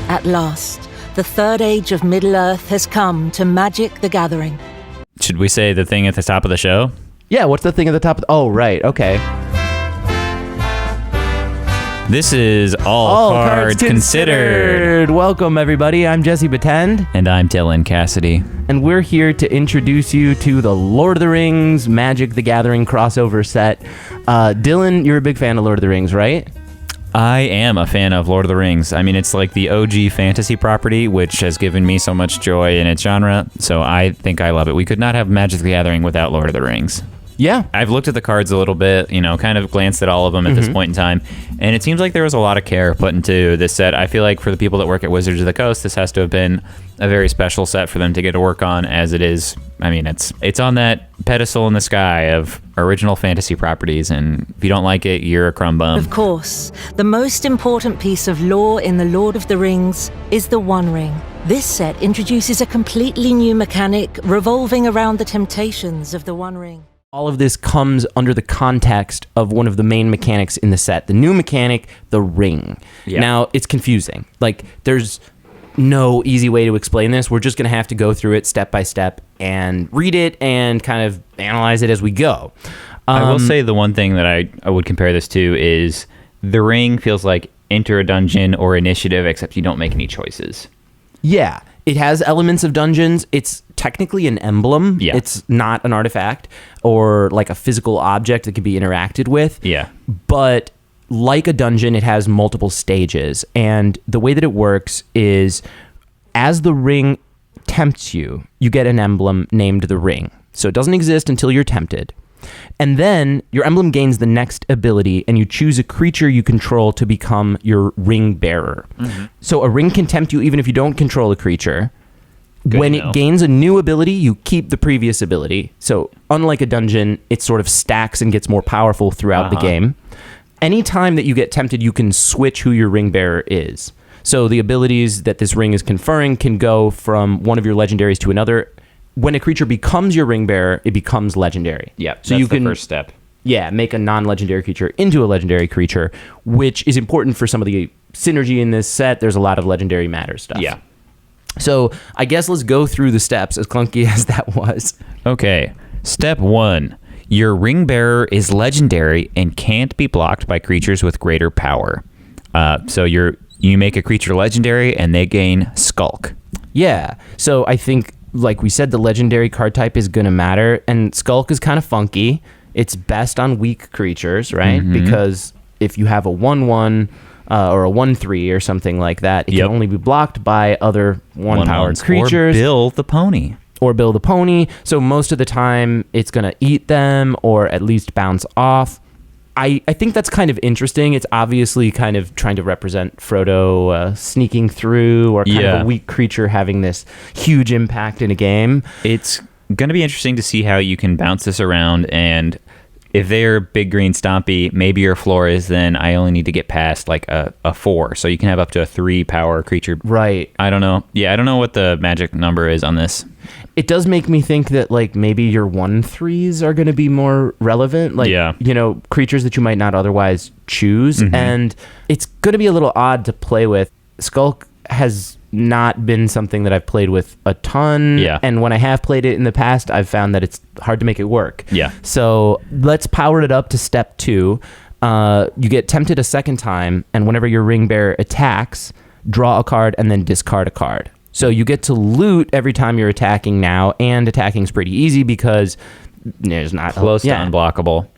At last, the third age of Middle-earth has come to Magic the Gathering. Should we say the thing at the top of the show? Yeah, what's the thing at the top? Oh, right. Okay. This is All Cards Considered. Welcome, everybody. I'm Jesse Batend. And I'm Dylan Cassidy. And we're here to introduce you to the Lord of the Rings Magic the Gathering crossover set. Dylan, you're a big fan of Lord of the Rings, right? I am a fan of Lord of the Rings. I mean, it's like the OG fantasy property, which has given me so much joy in its genre. So I think I love it. We could not have Magic the Gathering without Lord of the Rings. Yeah. I've looked at the cards a little bit, kind of glanced at all of them at this point in time, and it seems like there was a lot of care put into this set. I feel like for the people that work at Wizards of the Coast, this has to have been a very special set for them to get to work on, as it is. I mean, it's on that pedestal in the sky of original fantasy properties, and if you don't like it, you're a crumb bum. Of course, the most important piece of lore in The Lord of the Rings is the One Ring. This set introduces a completely new mechanic revolving around the temptations of the One Ring. All of this comes under the context of one of the main mechanics in the set. The new mechanic, the ring. Yeah. Now, it's confusing. Like, there's no easy way to explain this. We're just going to have to go through it step by step and read it and kind of analyze it as we go. I will say the one thing that I would compare this to is the ring feels like enter a dungeon or initiative, except you don't make any choices. Yeah. It has elements of dungeons. It's technically an emblem. Yeah. It's not an artifact or like a physical object that can be interacted with. Yeah. But like a dungeon, it has multiple stages. And the way that it works is as the ring tempts you, you get an emblem named the ring. So it doesn't exist until you're tempted. And then your emblem gains the next ability, and you choose a creature you control to become your ring bearer. Mm-hmm. So a ring can tempt you even if you don't control a creature. Good when to know. it gains a new ability, you keep the previous ability. So unlike a dungeon, it sort of stacks and gets more powerful throughout the game. Anytime that you get tempted, you can switch who your ring bearer is. So the abilities that this ring is conferring can go from one of your legendaries to another. When a creature becomes your ring bearer, it becomes legendary. Yeah, so that's you can, the first step. Yeah, make a non-legendary creature into a legendary creature, which is important for some of the synergy in this set. There's a lot of legendary matter stuff. Yeah. So I guess let's go through the steps, as clunky as that was. Okay, step 1. Your ring bearer is legendary and can't be blocked by creatures with greater power. So you make a creature legendary and they gain Skulk. Yeah, so I think, like we said, the legendary card type is going to matter, and Skulk is kind of funky. It's best on weak creatures, right? Mm-hmm. Because if you have a 1/1 or a 1/3 or something like that, it can only be blocked by other 1-powered creatures. Or Bill the Pony. So most of the time, it's going to eat them or at least bounce off. I think that's kind of interesting. It's obviously kind of trying to represent Frodo sneaking through, or kind of a weak creature having this huge impact in a game. It's going to be interesting to see how you can bounce this around, and if they're big green stompy, maybe your floor is then I only need to get past like a 4, so you can have up to a 3-power creature. Right. I don't know. Yeah, I don't know what the magic number is on this. It does make me think that like maybe your 1/3s are going to be more relevant, like creatures that you might not otherwise choose, and it's going to be a little odd to play with. Skulk has not been something that I've played with a ton, and when I have played it in the past, I've found that it's hard to make it work. Yeah. So let's power it up to step 2. You get tempted a second time, and whenever your ring bearer attacks, draw a card and then discard a card. So you get to loot every time you're attacking now, and attacking is pretty easy because there's not close to unblockable.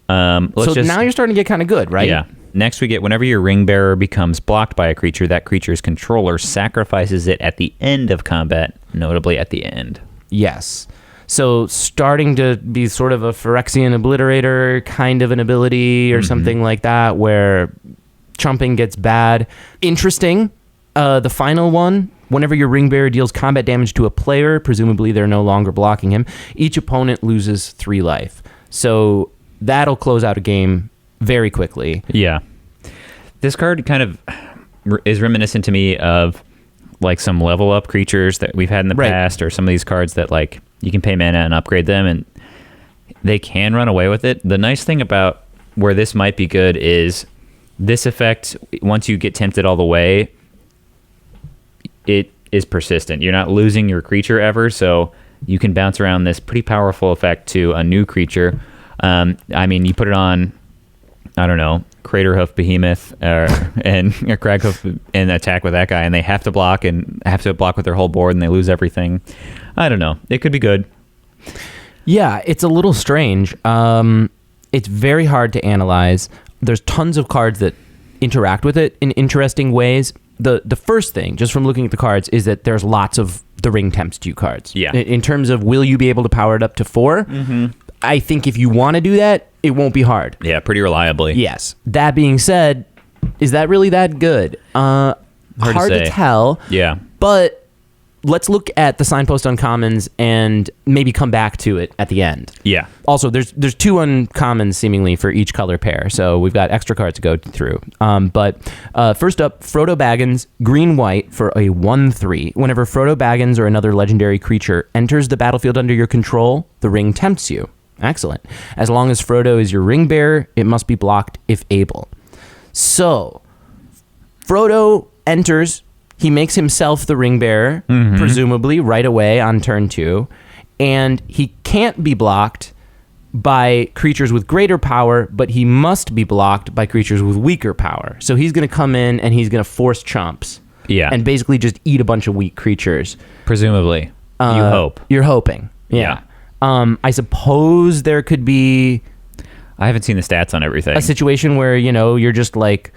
Now you're starting to get kind of good, right? Yeah. Next we get whenever your ring bearer becomes blocked by a creature, that creature's controller sacrifices it at the end of combat, notably at the end. Yes. So starting to be sort of a Phyrexian Obliterator kind of an ability or something like that, where chumping gets bad. Interesting. The final one, whenever your ring bearer deals combat damage to a player, presumably they're no longer blocking him, each opponent loses 3 life. So that'll close out a game very quickly. Yeah. This card kind of is reminiscent to me of like some level up creatures that we've had in the past, or some of these cards that like you can pay mana and upgrade them and they can run away with it. The nice thing about where this might be good is this effect, once you get tempted all the way, it is persistent. You're not losing your creature ever, so you can bounce around this pretty powerful effect to a new creature. I mean, you put it on, I don't know, Craterhoof Behemoth and Craghoof and attack with that guy, and they have to block with their whole board, and they lose everything. I don't know. It could be good. Yeah, it's a little strange. It's very hard to analyze. There's tons of cards that interact with it in interesting ways. The first thing, just from looking at the cards, is that there's lots of the Ring Tempts 2 cards. Yeah. In terms of will you be able to power it up to 4? Mm-hmm. I think if you want to do that, it won't be hard. Yeah, pretty reliably. Yes. That being said, is that really that good? Hard to tell. Yeah. But let's look at the Signpost uncommons and maybe come back to it at the end. Yeah. Also, there's 2 uncommons seemingly for each color pair, so we've got extra cards to go through. But first up, Frodo Baggins, green-white for a 1/3. Whenever Frodo Baggins or another legendary creature enters the battlefield under your control, the ring tempts you. Excellent. As long as Frodo is your ring bearer, it must be blocked if able. So, Frodo enters. He makes himself the ring bearer, presumably right away on turn 2, and he can't be blocked by creatures with greater power, but he must be blocked by creatures with weaker power. So he's going to come in and he's going to force chumps. Yeah. And basically just eat a bunch of weak creatures. Presumably. You hope. You're hoping. Yeah. I suppose there could be... I haven't seen the stats on everything. A situation where, you're just like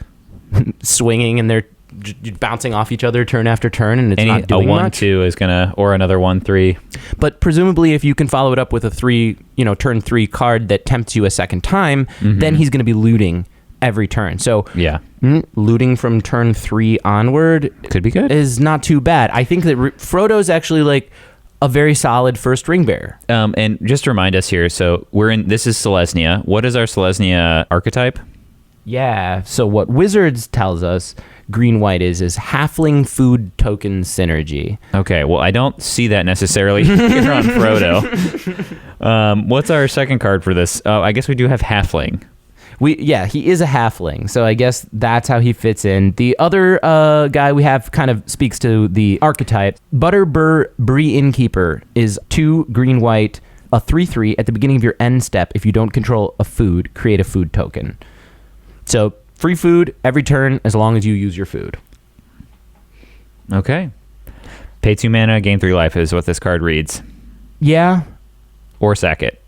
swinging and they're bouncing off each other turn after turn, and it's not doing much. A 1/2 is gonna, or another 1/3. But presumably, if you can follow it up with a 3, turn 3 card that tempts you a second time, then he's gonna be looting every turn. So yeah, looting from turn 3 onward could be good. Is not too bad. I think that Frodo's actually like a very solid first ring bearer. And just to remind us here, so this is Selesnya. What is our Selesnya archetype? Yeah. So what Wizards tells us green-white is halfling food token synergy. Okay, well, I don't see that necessarily here on Frodo. What's our second card for this? Oh, I guess we do have halfling. He is a halfling, so I guess that's how he fits in. The other guy we have kind of speaks to the archetype. Butterbur, Bree Innkeeper is 2 green-white, a 3/3 at the beginning of your end step. If you don't control a food, create a food token. So free food every turn as long as you use your food. Okay. Pay 2 mana, gain 3 life is what this card reads. Yeah. Or sack it.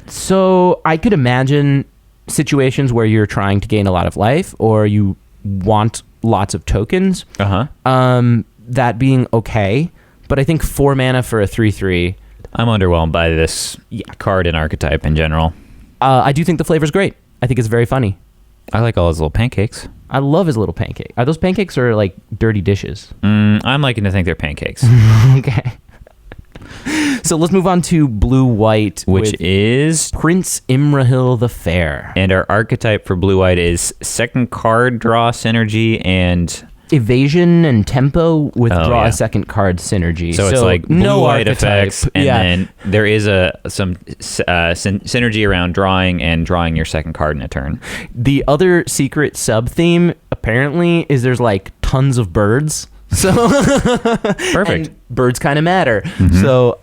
So I could imagine situations where you're trying to gain a lot of life or you want lots of tokens. That being okay. But I think 4 mana for a 3/3. I'm underwhelmed by this card and archetype in general. I do think the flavor's great. I think it's very funny. I like all his little pancakes. I love his little pancake. Are those pancakes or like dirty dishes? I'm liking to think they're pancakes. Okay. So let's move on to blue-white, which is Prince Imrahil the Fair. And our archetype for blue-white is second card draw synergy and evasion and tempo with draw a second card synergy. So it's like blue-white effects, and then there is some synergy around drawing and drawing your second card in a turn. The other secret sub-theme apparently is there's like tons of birds. So perfect. And birds kind of matter. So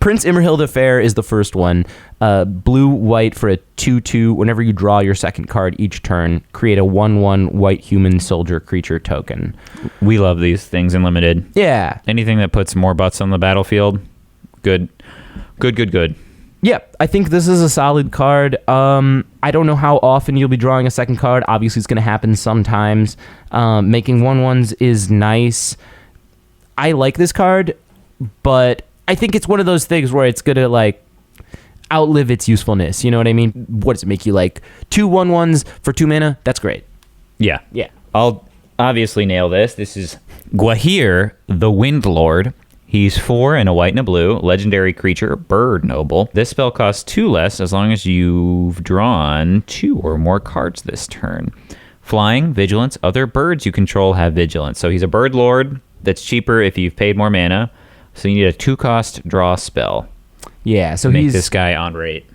Prince Imrahil the Fair is the first one. Blue-white for a 2/2. Whenever you draw your second card each turn, create a 1/1 white human soldier creature token. We love these things in Limited. Yeah. Anything that puts more butts on the battlefield, good. Yeah, I think this is a solid card. I don't know how often you'll be drawing a second card. Obviously, it's going to happen sometimes. Making 1/1s is nice. I like this card, but I think it's one of those things where it's going to like outlive its usefulness. You know what I mean? What does it make you like? 2 1/1s for 2 mana? That's great. Yeah. I'll obviously nail this. This is Gwaihir the Windlord. He's 4 and a white and a blue, legendary creature, bird noble. This spell costs 2 less as long as you've drawn 2 or more cards this turn. Flying, vigilance, other birds you control have vigilance. So he's a bird lord that's cheaper if you've paid more mana. So you need a 2-cost draw spell. Yeah, so make this guy on rate.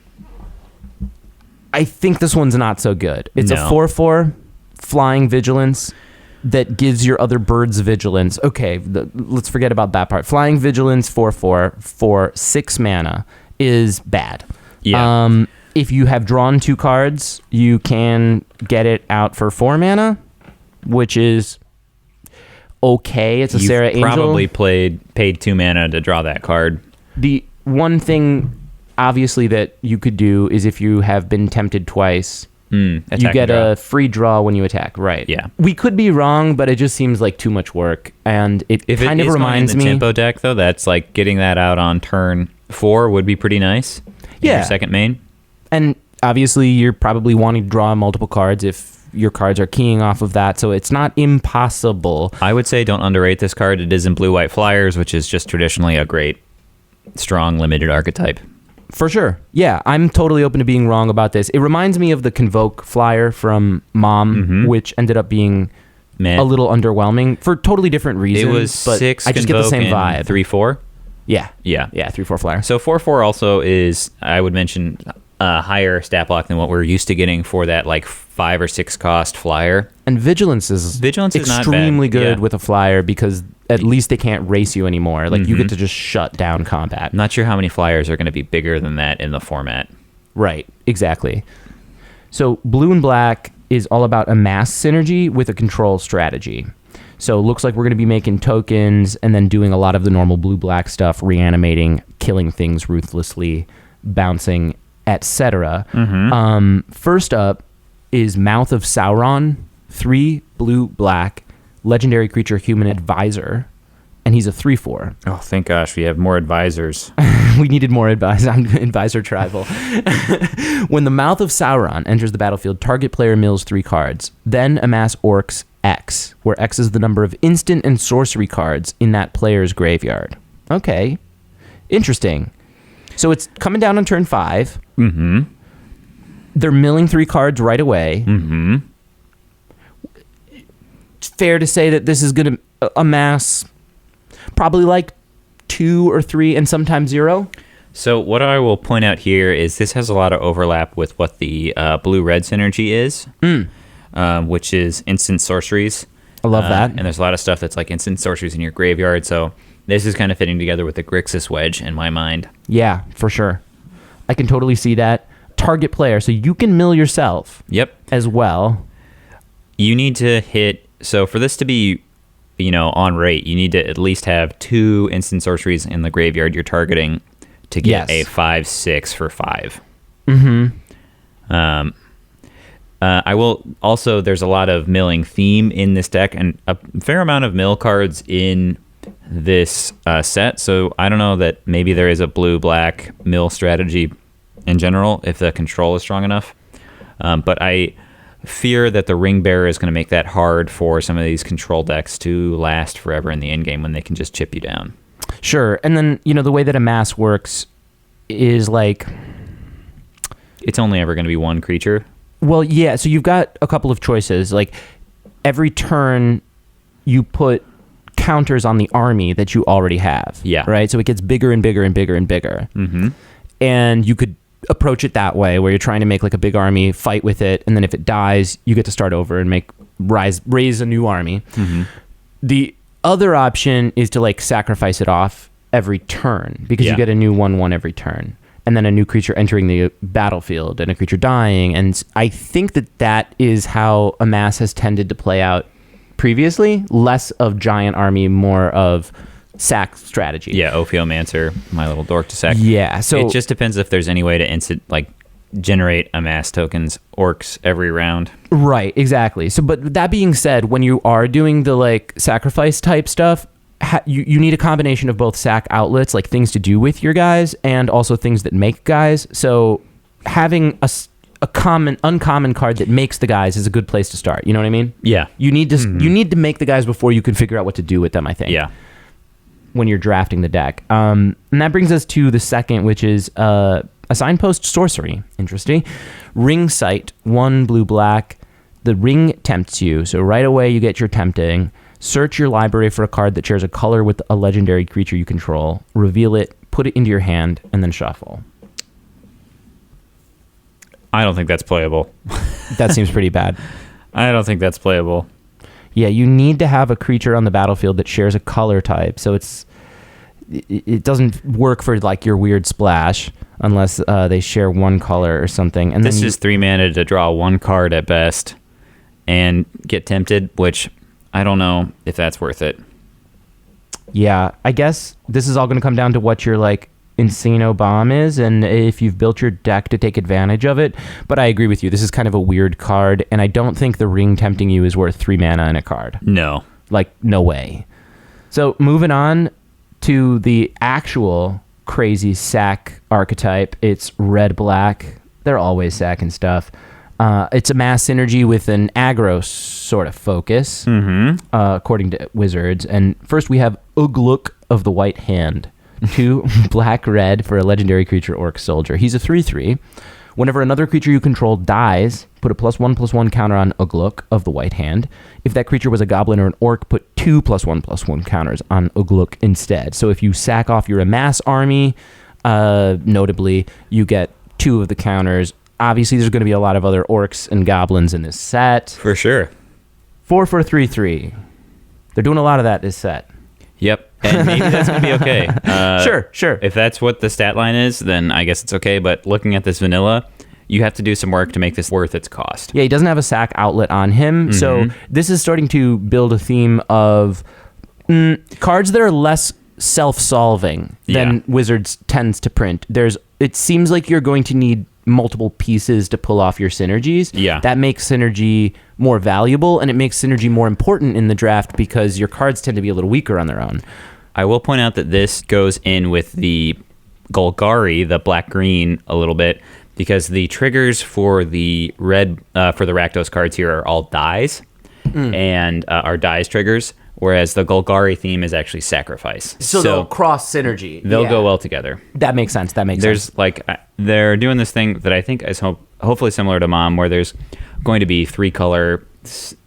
I think this one's not so good. It's a 4/4 flying vigilance. that gives your other birds vigilance. Okay, let's forget about that part. Flying vigilance 4/4 for 6 mana is bad. Yeah. If you have drawn 2 cards, you can get it out for 4 mana, which is okay. It's a Sarah Angel. Probably paid 2 mana to draw that card. The one thing, obviously, that you could do is if you have been tempted twice, you get a free draw when you attack. Right. Yeah. We could be wrong, but it just seems like too much work, and it kind of reminds me. If it is in the tempo deck, though, that's like getting that out on turn 4 would be pretty nice. Yeah. Your second main. And obviously, you're probably wanting to draw multiple cards if your cards are keying off of that, so it's not impossible. I would say don't underrate this card. It is in blue-white flyers, which is just traditionally a great, strong, limited archetype. For sure. Yeah, I'm totally open to being wrong about this. It reminds me of the Convoke flyer from Mom, which ended up being a little underwhelming for totally different reasons. It was but 6 I just get the Convoke same and vibe. 3/4. Yeah. Yeah. 3/4 flyer. So 4/4 also is, I would mention, a higher stat block than what we're used to getting for that like 5 or 6 cost flyer. And Vigilance is not bad. extremely good Yeah. with a flyer because at least they can't race you anymore. Like you get to just shut down combat. I'm not sure how many flyers are going to be bigger than that in the format. Right, exactly. So blue and black is all about a mass synergy with a control strategy. So it looks like we're going to be making tokens and then doing a lot of the normal blue-black stuff, reanimating, killing things ruthlessly, bouncing, etc. First up is Mouth of Sauron, 3 blue-black, legendary creature human advisor, and he's a 3/4. Oh, thank gosh, we have more advisors. We needed more advisor tribal. When the Mouth of Sauron enters the battlefield, target player mills 3 cards. Then amass Orcs X, where X is the number of instant and sorcery cards in that player's graveyard. Okay. Interesting. So it's coming down on turn 5. They're milling 3 cards right away. It's fair to say that this is going to amass probably like 2 or 3 and sometimes 0. So what I will point out here is this has a lot of overlap with what the blue-red synergy is, which is instant sorceries. I love that. And there's a lot of stuff that's like instant sorceries in your graveyard, so this is kind of fitting together with the Grixis wedge in my mind. Yeah, for sure. I can totally see that. Target player, so you can mill yourself. Yep. As well. You need to hit, so for this to be, on rate, you need to at least have 2 instant sorceries in the graveyard you're targeting to get a 5/6 for 5. I will also, there's a lot of milling theme in this deck and a fair amount of mill cards in this set, so I don't know that maybe there is a blue-black mill strategy in general if the control is strong enough, but I fear that the Ring Bearer is going to make that hard for some of these control decks to last forever in the end game when they can just chip you down. Sure, and then the way that a mass works is like it's only ever going to be one creature. Well, yeah, so you've got a couple of choices. Like every turn you put counters on the army that you already have. Yeah. Right? So it gets bigger and bigger and bigger and bigger. And you could approach it that way where you're trying to make like a big army, fight with it, and then if it dies, you get to start over and raise a new army. The other option is to like sacrifice it off every turn because you get a new 1/1 every turn. And then a new creature entering the battlefield and a creature dying. And I think that is how Amass has tended to play out previously. Less of giant army, more of sack strategy. Yeah, Ophiomancer, my little dork to sack. Yeah, so it just depends if there's any way to generate Amass tokens, orcs every round. Right, exactly. So, but that being said, when you are doing the like sacrifice type stuff, you need a combination of both sack outlets, like things to do with your guys, and also things that make guys. So having a uncommon card that makes the guys is a good place to start. You know what I mean? Yeah. You need to make the guys before you can figure out what to do with them, I think. Yeah. When you're drafting the deck. And that brings us to the second, which is a Signpost sorcery. Interesting. Ringsight, 1 blue-black. The ring tempts you. So right away you get your tempting. Search your library for a card that shares a color with a legendary creature you control. Reveal it, put it into your hand, and then shuffle. I don't think that's playable. That seems pretty bad. I don't think that's playable. Yeah, you need to have a creature on the battlefield that shares a color type. So it doesn't work for like your weird splash unless they share one color or something. And this then is 3 mana to draw 1 card at best and get tempted, which I don't know if that's worth it. Yeah, I guess this is all going to come down to what your like Insano Bomb is, and if you've built your deck to take advantage of it. But I agree with you. This is kind of a weird card, and I don't think the Ring tempting you is worth 3 mana in a card. No. Like, no way. So moving on to the actual crazy sack archetype. It's red-black. They're always sacking stuff. It's a mass synergy with an aggro sort of focus, according to Wizards. And first we have Ugluk of the White Hand. 2 black-red for a legendary creature orc soldier. He's a 3/3. Whenever another creature you control dies, put a +1/+1 counter on Ugluk of the White Hand. If that creature was a goblin or an orc, put 2 +1/+1 counters on Ugluk instead. So if you sack off your amass army, notably, you get 2 of the counters. Obviously, there's going to be a lot of other orcs and goblins in this set. For sure. 4 for 3/3. They're doing a lot of that this set. Yep. And maybe that's going to be okay. Sure. If that's what the stat line is, then I guess it's okay. But looking at this vanilla, you have to do some work to make this worth its cost. Yeah, he doesn't have a sack outlet on him. So this is starting to build a theme of cards that are less self-solving than Wizards tends to print. It seems like you're going to need multiple pieces to pull off your synergies. Yeah. That makes synergy more valuable, and it makes synergy more important in the draft because your cards tend to be a little weaker on their own. I will point out that this goes in with the Golgari, the black-green, a little bit, because the triggers for the red, for the Rakdos cards here are all dies, and are dies triggers, whereas the Golgari theme is actually sacrifice. So they'll cross synergy. They'll go well together. That makes sense. There's like, they're doing this thing that I think is hopefully similar to Mom, where there's going to be 3 color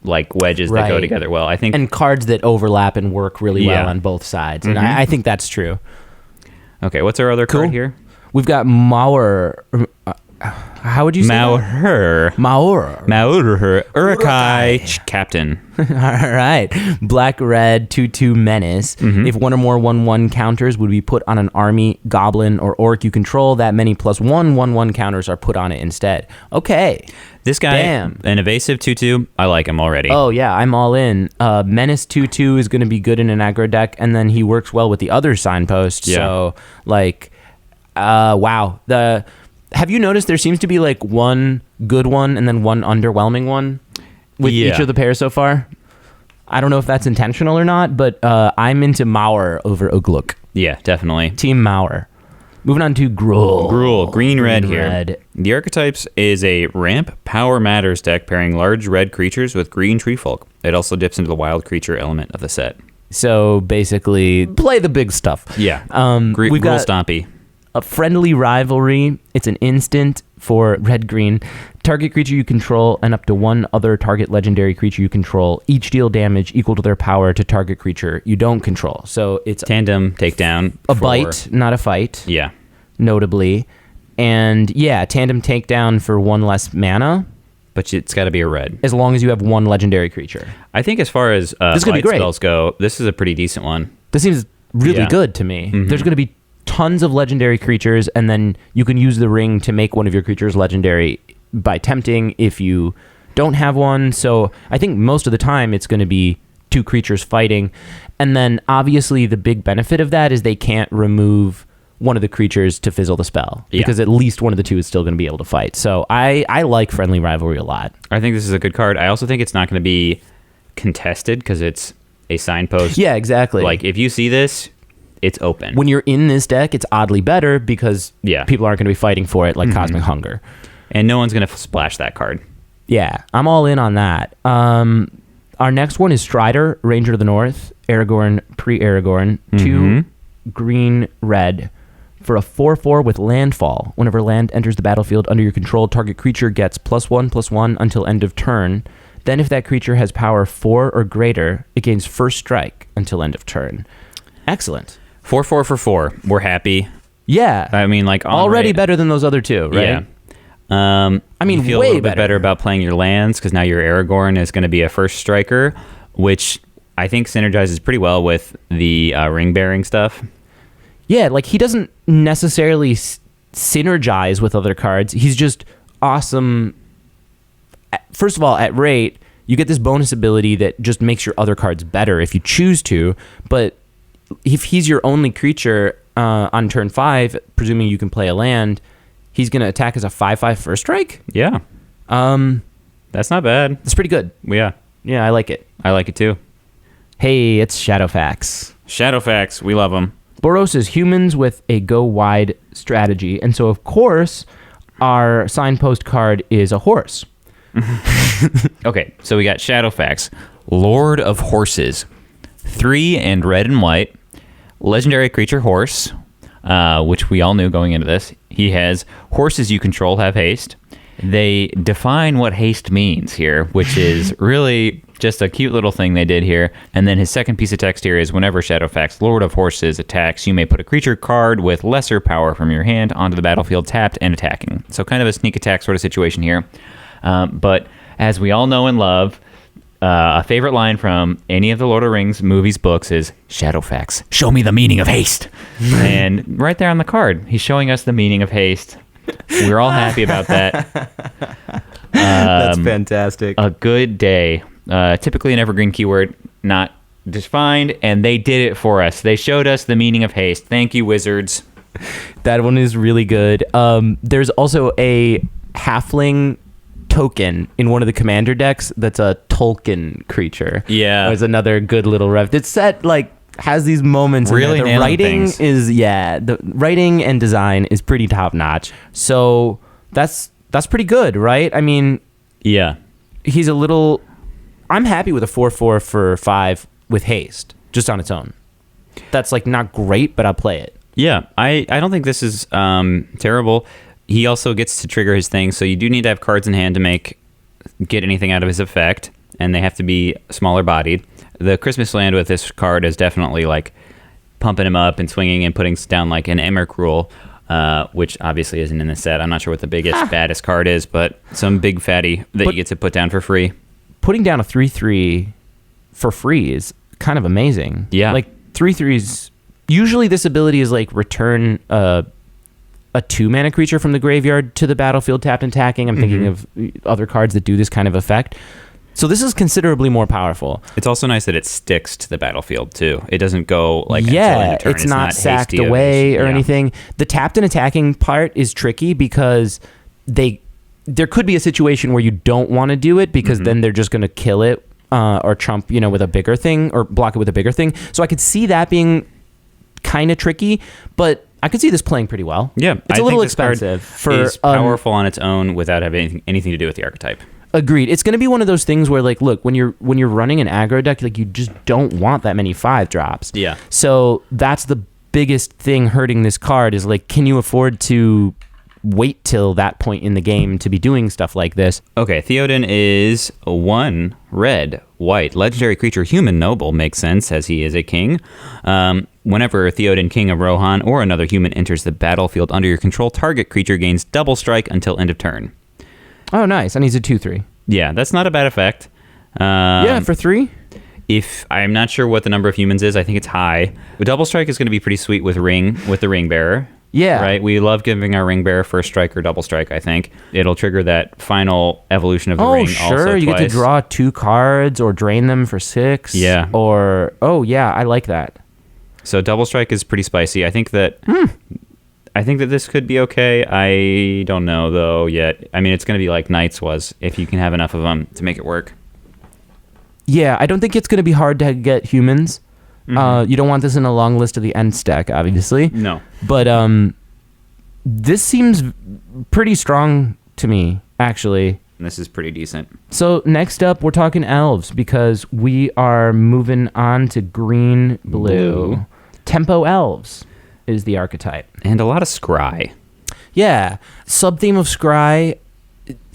like wedges that go together well. I think, and cards that overlap and work really well on both sides. And I think that's true. Okay, what's our other card here? We've got Mauhur. How would you say Mauhur. Mauhur. Uruk-Hai Captain. All right. Black-red 2/2 menace. If 1 or more 1/1 counters would be put on an army, goblin, or orc you control, that many +1 1/1 counters are put on it instead. Okay. This guy, an evasive 2/2, I like him already. Oh, yeah, I'm all in. Menace 2/2 is going to be good in an aggro deck, and then he works well with the other signposts. Yeah. So, like, wow. Have you noticed there seems to be like one good one and then one underwhelming one with each of the pairs so far? I don't know if that's intentional or not, but I'm into Mauhur over Ugluk. Yeah, definitely. Team Mauhur. Moving on to Gruul. Green-red here. The Archetypes is a ramp Power Matters deck pairing large red creatures with green treefolk. It also dips into the wild creature element of the set. So basically, play the big stuff. Yeah. We've got Stompy. A Friendly Rivalry. It's an instant for red-green. Target creature you control and up to 1 other target legendary creature you control each deal damage equal to their power to target creature you don't control. So it's Tandem takedown. A bite, not a fight. Yeah. Notably. And yeah, tandem takedown for 1 less mana. But it's got to be a red. As long as you have 1 legendary creature. I think as far as fight spells go, this is a pretty decent one. This seems really good to me. There's going to be tons of legendary creatures, and then you can use the ring to make one of your creatures legendary by tempting if you don't have one. So I think most of the time it's going to be 2 creatures fighting. And then obviously the big benefit of that is they can't remove one of the creatures to fizzle the spell, because at least one of the 2 is still going to be able to fight. So I like Friendly Rivalry a lot. I think this is a good card. I also think it's not going to be contested because it's a signpost. Yeah, exactly. Like if you see this, it's open. When you're in this deck, it's oddly better because people aren't going to be fighting for it like Cosmic Hunger. And no one's going to splash that card. Yeah, I'm all in on that. Our next one is Strider, Ranger of the North, Aragorn, pre-Aragorn, 2 green-red for a 4/4 with landfall. Whenever land enters the battlefield under your control, target creature gets +1/+1 until end of turn. Then if that creature has power 4 or greater, it gains first strike until end of turn. Excellent. 4/4 for 4. We're happy. Yeah. I mean, like already better than those other 2, right? Yeah. I mean, you feel way a little bit better about playing your lands because now your Aragorn is going to be a first striker. which I think synergizes pretty well with the ring bearing stuff. Yeah, like he doesn't necessarily synergize with other cards. He's just awesome. First of all, at rate, you get this bonus ability that just makes your other cards better if you choose to. But if he's your only creature on turn 5, presuming you can play a land, he's going to attack as a 5/5 first strike? Yeah. That's not bad. That's pretty good. Yeah. Yeah, I like it. I like it too. Hey, it's Shadowfax. Shadowfax, we love them. Boros is humans with a go wide strategy. And so, of course, our signpost card is a horse. Okay, so we got Shadowfax, Lord of Horses. 3 and red and white. Legendary creature horse, which we all knew going into this. He has horses you control have haste. They define what haste means here, which is really just a cute little thing they did here. And then his second piece of text here is whenever Shadowfax, Lord of Horses, attacks, you may put a creature card with lesser power from your hand onto the battlefield tapped and attacking. So kind of a sneak attack sort of situation here. But as we all know and love, a favorite line from any of the Lord of the Rings movies, books is, Shadowfax, show me the meaning of haste. And right there on the card, he's showing us the meaning of haste. We're all happy about that. That's fantastic. A good day. Typically an evergreen keyword, not defined, and they did it for us. They showed us the meaning of haste. Thank you, wizards. That one is really good. There's also a halfling token in one of the commander decks that's a Tolkien creature. Yeah. There's another good little rev. It's set like has these moments really in there. The writing is the writing and design is pretty top notch. So that's pretty good, right? I mean, yeah. He's a little I'm happy with a 4/4 for 5 with haste just on its own. That's like not great, but I'll play it. Yeah, I don't think this is terrible. He also gets to trigger his thing, so you do need to have cards in hand to get anything out of his effect, and they have to be smaller bodied. The Christmas Land with this card is definitely like pumping him up and swinging and putting down like an Imrahil, which obviously isn't in the set. I'm not sure what the biggest, baddest card is, but some big fatty that you get to put down for free. Putting down a 3/3 for free is kind of amazing. Yeah. Like 3/3s, usually this ability is like return a 2-mana creature from the graveyard to the battlefield tapped and attacking. I'm thinking of other cards that do this kind of effect. So this is considerably more powerful. It's also nice that it sticks to the battfield too. It doesn't go like until end of turn. It's not sacked away or anything. The tapped and attacking part is tricky because there could be a situation where you don't want to do it because then they're just going to kill it or trump, with a bigger thing or block it with a bigger thing. So I could see that being kind of tricky, but I could see this playing pretty well. Yeah, it's a little expensive. It's powerful on its own without having anything to do with the archetype. Agreed. It's going to be one of those things where, like, look, when you're running an aggro deck, like you just don't want that many 5-drops. Yeah. So that's the biggest thing hurting this card is like, can you afford to wait till that point in the game to be doing stuff like this? Okay, Theoden is 1 red, white, legendary creature, human noble, makes sense as he is a king. Whenever Theoden, king of Rohan, or another human enters the battlefield under your control, target creature gains double strike until end of turn. Oh, nice. And he's a 2/3. Yeah, that's not a bad effect. Yeah, for 3? If I'm not sure what the number of humans is, I think it's high. The double strike is going to be pretty sweet with the ring bearer. Yeah. Right? We love giving our ring bearer first strike or double strike, I think. It'll trigger that final evolution of the ring. Oh, sure. Also You twice. get to draw 2 cards or drain them for 6. Yeah. Or, I like that. So double strike is pretty spicy. I think that this could be okay. I don't know, though, yet. I mean, it's going to be like Knights was, if you can have enough of them to make it work. Yeah, I don't think it's going to be hard to get humans. You don't want this in a long list of the end stack, obviously. No. But this seems pretty strong to me, actually. This is pretty decent. So next up, we're talking elves because we are moving on to green, blue. Tempo elves is the archetype. And a lot of scry. Yeah. Sub-theme of scry,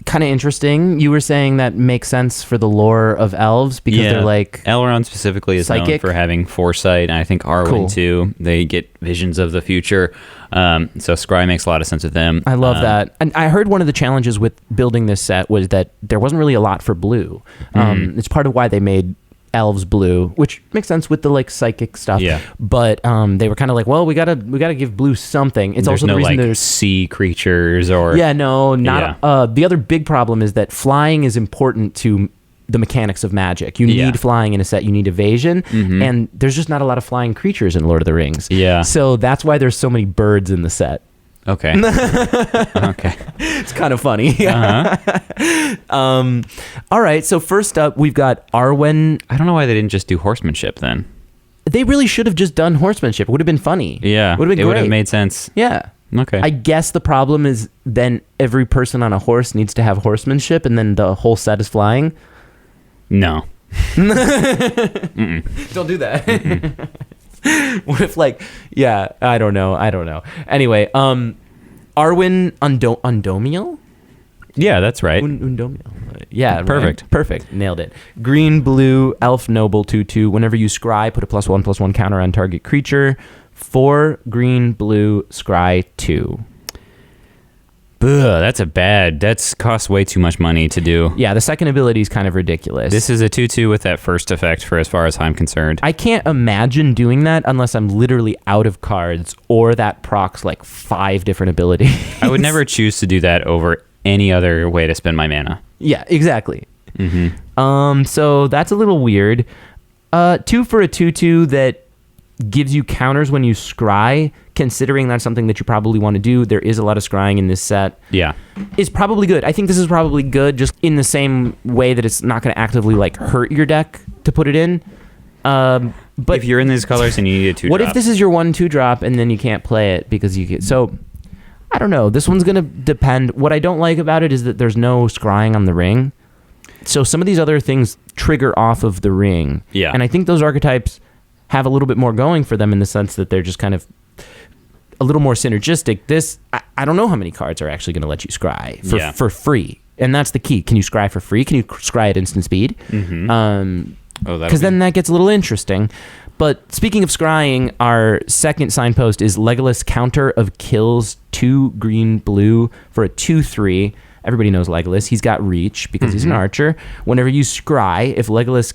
kind of interesting. You were saying that makes sense for the lore of elves because they're like... Elrond specifically is known psychic. for having foresight, and I think Arwen too. They get visions of the future. So scry makes a lot of sense with them. I love that. And I heard one of the challenges with building this set was that there wasn't really a lot for blue. It's part of why they made elves blue, which makes sense with the like psychic stuff. Yeah. But they were kind of like, well, we gotta give blue something. It's There's also the no, reason like, there's sea creatures or the other big problem is that flying is important to the mechanics of magic. You need flying in a set. You need evasion, and there's just not a lot of flying creatures in Lord of the Rings. Yeah. So that's why there's so many birds in the set. Okay. Okay. It's kind of funny. Uh-huh. All right. So first up, we've got Arwen. I don't know why they didn't just do horsemanship then. They really should have just done horsemanship. It would have been funny. Yeah. Would have been it great. would have made sense. Yeah. Okay. I guess the problem is then every person on a horse needs to have horsemanship, and then the whole set is flying. No. Don't do that. What if I don't know. Anyway, Arwen Undomiel? Yeah, that's right. Undomiel. Yeah, Perfect. Right. Perfect. Nailed it. Green, blue, elf noble 2/2. Whenever you scry, put a +1/+1 counter on target creature. 4 green, blue, scry 2. Ugh, that's costs way too much money to do. Yeah, the second ability is kind of ridiculous. This is a 2/2 with that first effect for as far as I'm concerned. I can't imagine doing that unless I'm literally out of cards or that procs like 5 different abilities. I would never choose to do that over any other way to spend my mana. Yeah, exactly. Mm-hmm. So that's a little weird. 2 for a 2/2 that gives you counters when you scry, considering that's something that you probably want to do. There is a lot of scrying in this set. Yeah. Is probably good. I think this is probably good just in the same way that it's not going to actively like hurt your deck to put it in. But if you're in these colors and you need a 2-drop. What if this is your 1/2 drop and then you can't play it because you get... So, I don't know. This one's going to depend. What I don't like about it is that there's no scrying on the ring. So some of these other things trigger off of the ring. Yeah. And I think those archetypes have a little bit more going for them in the sense that they're just kind of a little more synergistic. This, I don't know how many cards are actually going to let you scry for free. And that's the key. Can you scry for free? Can you scry at instant speed? Mm-hmm. Because then that gets a little interesting. But speaking of scrying, our second signpost is Legolas counter of kills 2 green blue for a 2/3. Everybody knows Legolas. He's got reach because he's an archer. Whenever you scry, if Legolas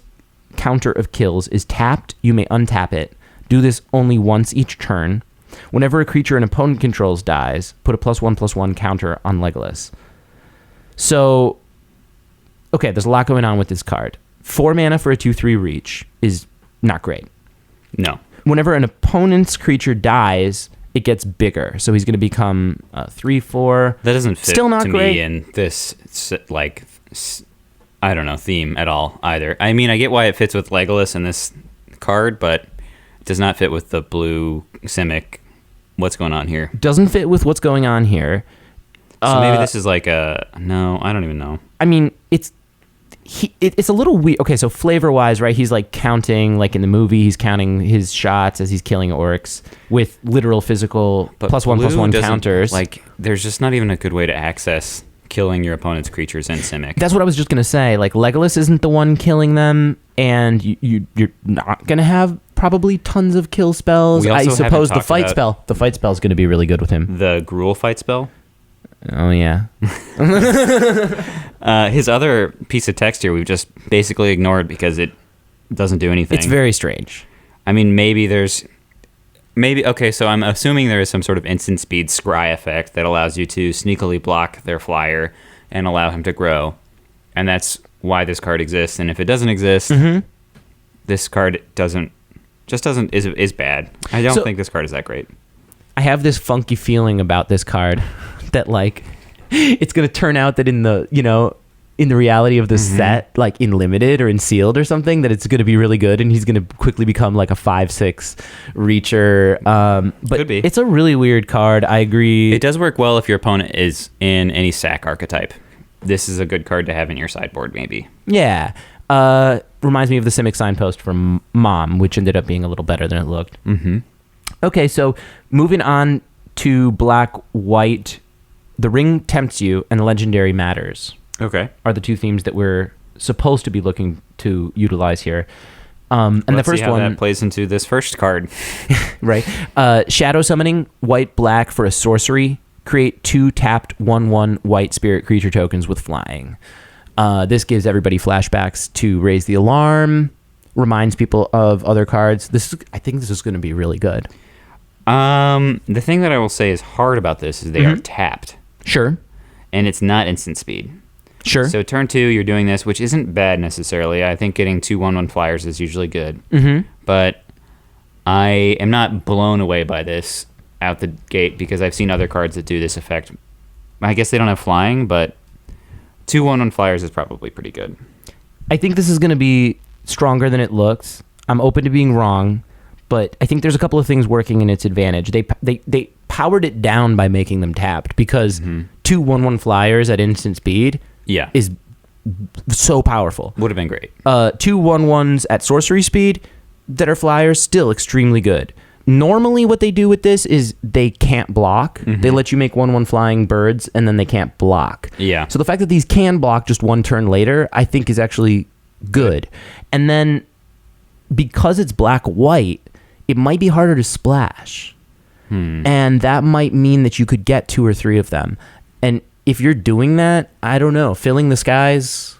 counter of kills is tapped, you may untap it. Do this only once each turn. Whenever a creature an opponent controls dies, put a +1/+1 counter on Legolas. So, okay, there's a lot going on with this card. 4 mana for a 2/3 reach is not great. No. Whenever an opponent's creature dies, it gets bigger. So he's going to become 3/4. That doesn't fit Still not to great. me in this, like, I don't know, theme at all either. I mean, I get why it fits with Legolas in this card, but it does not fit with the blue Simic. What's going on here? Doesn't fit with what's going on here. So maybe this is like no, I don't even know. I mean, it's a little weird. Okay, so flavor-wise, right, he's like counting, like in the movie, he's counting his shots as he's killing orcs with literal physical But +1/+1 counters. Like, there's just not even a good way to access killing your opponent's creatures in Simic. That's what I was just going to say. Like, Legolas isn't the one killing them, and you're not going to have probably tons of kill spells. We also I suppose haven't talked about the fight spell is going to be really good with him. The Gruul fight spell? Oh, yeah. His other piece of text here we've just basically ignored because it doesn't do anything. It's very strange. I mean, okay, so I'm assuming there is some sort of instant speed scry effect that allows you to sneakily block their flyer and allow him to grow. And that's why this card exists. And if it doesn't exist, this card is bad. I don't think this card is that great. I have this funky feeling about this card that, like, it's going to turn out that in the reality of the set, like in limited or in sealed or something, that it's going to be really good and he's going to quickly become like a 5/6 reacher. But Could be. It's a really weird card. I agree. It does work well if your opponent is in any sack archetype. This is a good card to have in your sideboard, maybe. Yeah. Reminds me of the Simic signpost from Mom, which ended up being a little better than it looked. Mm-hmm. Okay, so moving on to black-white, the ring tempts you and legendary matters. Okay. Are the two themes that we're supposed to be looking to utilize here. And Let's the first see how one that plays into this first card. right? Shadow summoning, white-black for a sorcery. Create 2 tapped 1/1 white spirit creature tokens with flying. This gives everybody flashbacks to Raise the Alarm, reminds people of other cards. I think this is going to be really good. The thing that I will say is hard about this is they are tapped. Sure. And it's not instant speed. Sure. So turn 2, you're doing this, which isn't bad necessarily. I think getting 2 1/1 flyers is usually good. But I am not blown away by this out the gate because I've seen other cards that do this effect. I guess they don't have flying, but 2 1/1 flyers is probably pretty good. I think this is going to be stronger than it looks. I'm open to being wrong, but I think there's a couple of things working in its advantage. They powered it down by making them tapped because 2 1/1 flyers at instant speed is so powerful. Would have been great. 2 1/1s at sorcery speed that are flyers, still extremely good. Normally what they do with this is they can't block. They let you make 1/1 flying birds and then they can't block. Yeah. So the fact that these can block just one turn later, I think is actually good. And then because it's black-white, it might be harder to splash. And that might mean that you could get 2 or 3 of them. And if you're doing that, I don't know, filling the skies,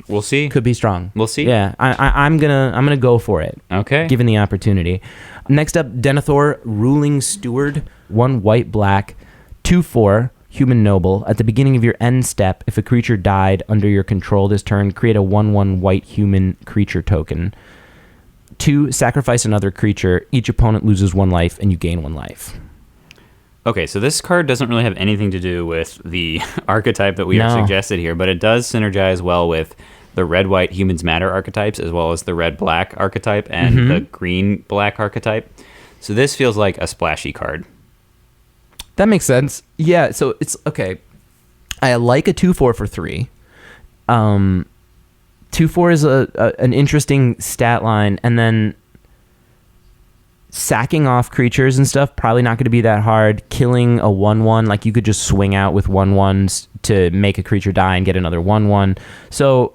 we'll see. could be strong. We'll see. Yeah, I'm gonna go for it. Okay. Given the opportunity. Next up, Denethor, Ruling Steward, 1 white-black, 2/4, Human Noble. At the beginning of your end step, if a creature died under your control this turn, create a 1/1 white human creature token. 2, sacrifice another creature. Each opponent loses 1 life, and you gain 1 life. Okay, so this card doesn't really have anything to do with the archetype that we are suggested here, but it does synergize well with the red-white Humans Matter archetypes, as well as the red-black archetype and the green-black archetype. So this feels like a splashy card. That makes sense. Yeah, so it's, okay. I like a 2/4 for 3. 2/4 is an interesting stat line, and then sacking off creatures and stuff, probably not going to be that hard. Killing a 1/1, like you could just swing out with 1/1s to make a creature die and get another 1/1. So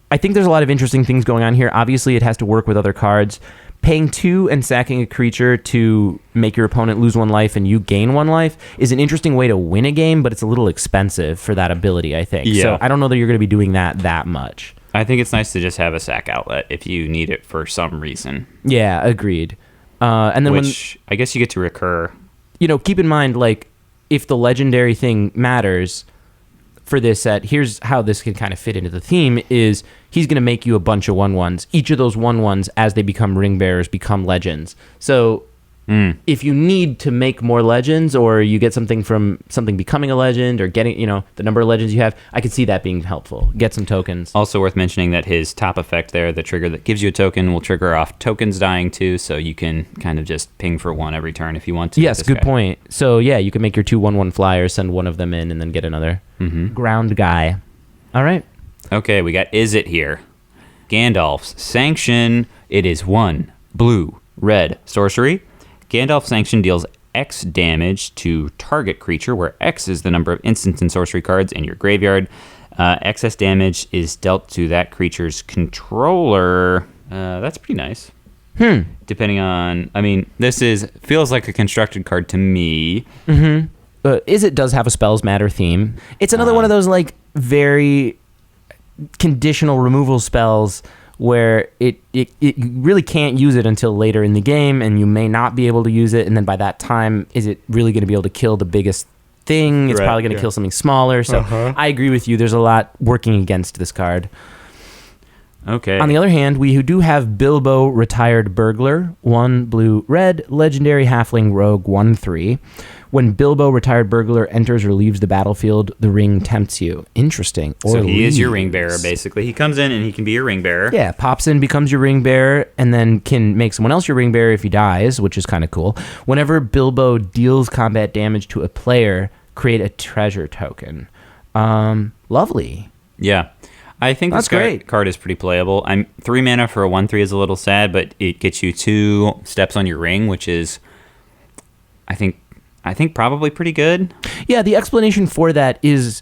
I think there's a lot of interesting things going on here. Obviously, it has to work with other cards. Paying 2 and sacking a creature to make your opponent lose 1 life and you gain 1 life is an interesting way to win a game, but it's a little expensive for that ability, I think. Yeah. So I don't know that you're going to be doing that much. I think it's nice to just have a sack outlet if you need it for some reason. Yeah, agreed. And then which I guess you get to recur. Keep in mind, like, if the legendary thing matters for this set, here's how this can kind of fit into the theme, is he's going to make you a bunch of 1/1s. Each of those 1/1s, as they become ring bearers, become legends. So if you need to make more legends, or you get something from something becoming a legend, or getting, the number of legends you have, I could see that being helpful. Get some tokens. Also worth mentioning that his top effect there, the trigger that gives you a token, will trigger off tokens dying too, so you can kind of just ping for 1 every turn if you want to. Yes, good point. So yeah, you can make your 2 1/1 flyers, send 1 of them in, and then get another ground guy. All right. Okay, we got Is It here. Gandalf's Sanction. It is 1 blue, red sorcery. Gandalf Sanction deals X damage to target creature, where X is the number of instant and sorcery cards in your graveyard. Excess damage is dealt to that creature's controller. That's pretty nice. Depending on, this feels like a constructed card to me. Is It does have a spells matter theme. It's another one of those, like, very conditional removal spells where it you really can't use it until later in the game, and you may not be able to use it, and then by that time, is it really going to be able to kill the biggest thing? It's probably going to kill something smaller. So I agree with you. There's a lot working against this card. Okay. On the other hand, we do have Bilbo, Retired Burglar, 1 blue, red, legendary halfling rogue, 1/3. When Bilbo, Retired Burglar, enters or leaves the battlefield, the ring tempts you. Interesting. So he is your ring bearer, basically. He comes in and he can be your ring bearer. Yeah, pops in, becomes your ring bearer, and then can make someone else your ring bearer if he dies, which is kind of cool. Whenever Bilbo deals combat damage to a player, create a treasure token. Lovely. Yeah. I think this card is pretty playable. 3 mana for a 1/3 is a little sad, but it gets you 2 steps on your ring, which is, I think probably pretty good. Yeah, the explanation for that is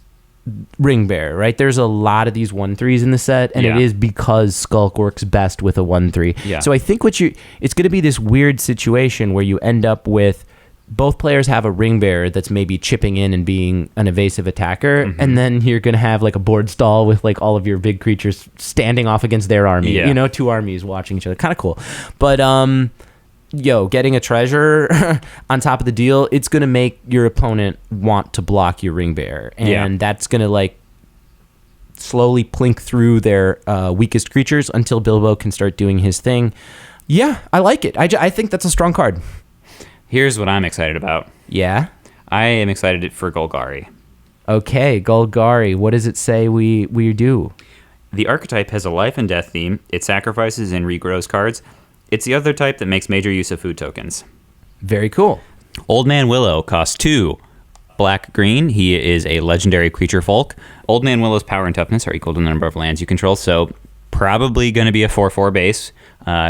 ring bearer, right? There's a lot of these 1/3s in the set, and it is because Skulk works best with a 1/3. Yeah. So I think it's going to be this weird situation where you end up with both players have a ring bearer that's maybe chipping in and being an evasive attacker, and then you're gonna have like a board stall with like all of your big creatures standing off against their army. Yeah. You know, two armies watching each other. Kind of cool. But getting a treasure on top of the deal, it's gonna make your opponent want to block your ring bearer, and that's gonna like slowly plink through their weakest creatures until Bilbo can start doing his thing. Yeah, I like it. I think that's a strong card. Here's what I'm excited about. Yeah? I am excited for Golgari. Okay, Golgari. What does it say we do? The archetype has a life and death theme. It sacrifices and regrows cards. It's the other type that makes major use of food tokens. Very cool. Old Man Willow costs 2 black-green. He is a legendary creature folk. Old Man Willow's power and toughness are equal to the number of lands you control, so probably going to be a 4/4 base.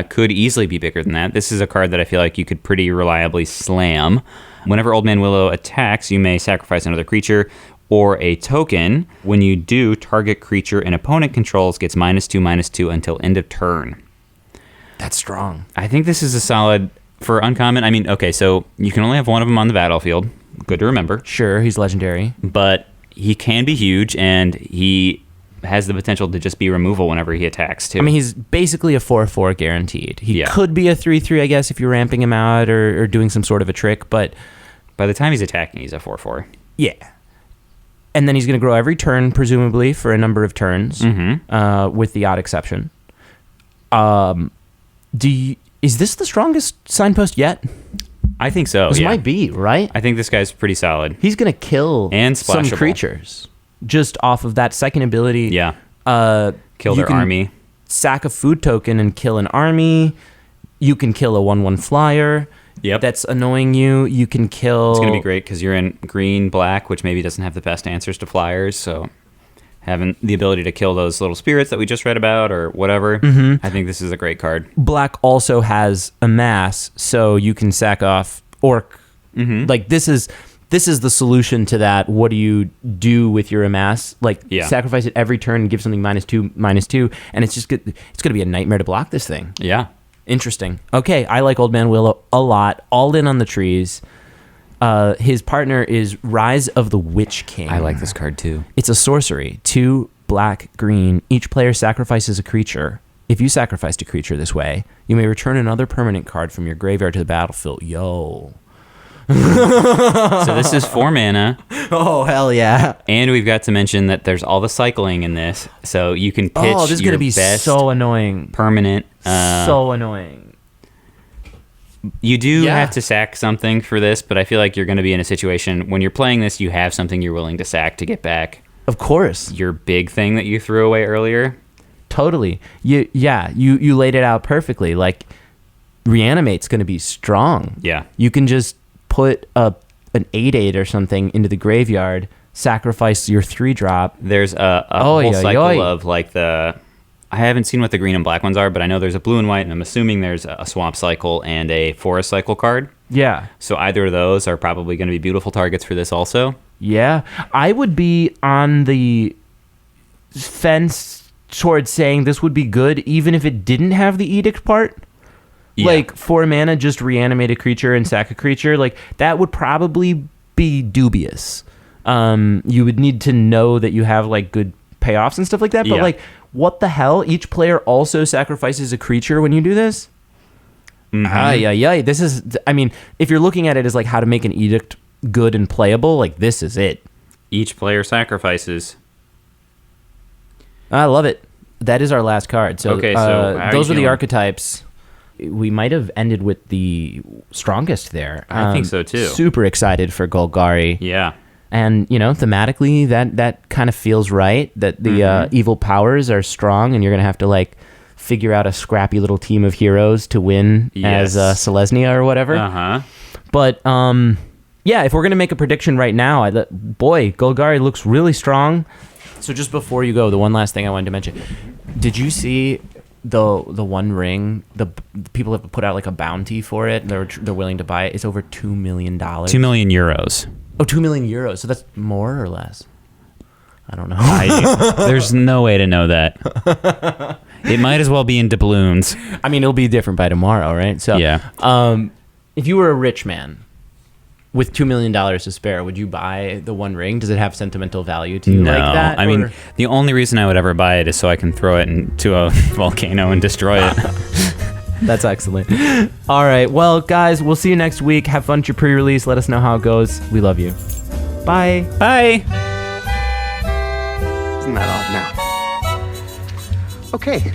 Could easily be bigger than that. This is a card that I feel like you could pretty reliably slam. Whenever Old Man Willow attacks, you may sacrifice another creature or a token. When you do, target creature an opponent controls gets -2/-2 until end of turn. That's strong. I think this is a solid for uncommon. I mean, okay, so you can only have one of them on the battlefield. Good to remember. Sure, he's legendary. But he can be huge, and he has the potential to just be removal whenever he attacks, too. I mean, he's basically a 4/4 guaranteed. He could be a 3/3, I guess, if you're ramping him out or doing some sort of a trick, but by the time he's attacking, he's a 4/4. Yeah. And then he's going to grow every turn, presumably, for a number of turns, with the odd exception. Is this the strongest signpost yet? I think so. This might be, right? I think this guy's pretty solid. He's going to kill and some creatures just off of that second ability. Yeah. Kill you their army. Sack a food token and kill an army. You can kill a 1/1 flyer. Yep. That's annoying you. You can kill... It's going to be great because you're in green-black, which maybe doesn't have the best answers to flyers, so having the ability to kill those little spirits that we just read about or whatever, I think this is a great card. Black also has a mass, so you can sack off Orc. Like, this is the solution to that. What do you do with your amass? Like, sacrifice it every turn and give something -2/-2, and it's just good. It's going to be a nightmare to block this thing. Yeah. Interesting. Okay, I like Old Man Willow a lot. All in on the trees. His partner is Rise of the Witch King. I like this card too. It's a sorcery. 2 black-green. Each player sacrifices a creature. If you sacrificed a creature this way, you may return another permanent card from your graveyard to the battlefield. Yo. So this is 4 mana. Oh, hell yeah. And we've got to mention that there's all the cycling in this. So you can pitch this is your gonna be best so annoying. permanent. So annoying. You do have to sack something for this, but I feel like you're going to be in a situation when you're playing this, you have something you're willing to sack to get back. Of course. Your big thing that you threw away earlier. Totally. You laid it out perfectly. Like, Reanimate's going to be strong. Yeah. You can just put an 8/8 or something into the graveyard, sacrifice your 3-drop. There's a whole cycle of like I haven't seen what the green and black ones are, but I know there's a blue and white, and I'm assuming there's a swamp cycle and a forest cycle card. Yeah. So either of those are probably going to be beautiful targets for this also. Yeah. I would be on the fence towards saying this would be good even if it didn't have the edict part. Yeah. Like, 4 mana, just reanimate a creature and sack a creature. Like, that would probably be dubious. You would need to know that you have, like, good payoffs and stuff like that. But, like, what the hell? Each player also sacrifices a creature when you do this? This is... I mean, if you're looking at it as, like, how to make an edict good and playable, like, this is it. Each player sacrifices. I love it. That is our last card. So, okay, so those are the archetypes. We might have ended with the strongest there. I think so, too. Super excited for Golgari. Yeah. And, thematically, that kind of feels right, that the evil powers are strong, and you're going to have to, like, figure out a scrappy little team of heroes to win as Selesnya or whatever. Uh-huh. But, if we're going to make a prediction right now, Golgari looks really strong. So just before you go, the one last thing I wanted to mention. Did you see the One Ring? The people have put out, like, a bounty for it. They're willing to buy it. It's over $2 million. 2 million euros. Oh, 2 million euros. So that's more or less? I don't know. There's no way to know that. It might as well be in doubloons. I mean, it'll be different by tomorrow, right? So, yeah. If you were a rich man with $2 million to spare, would you buy the One Ring? Does it have sentimental value to you No, like that? I mean, the only reason I would ever buy it is so I can throw it into a volcano and destroy it. That's excellent. All right. Well, guys, we'll see you next week. Have fun at your pre-release. Let us know how it goes. We love you. Bye. Bye. Isn't that odd now? Okay.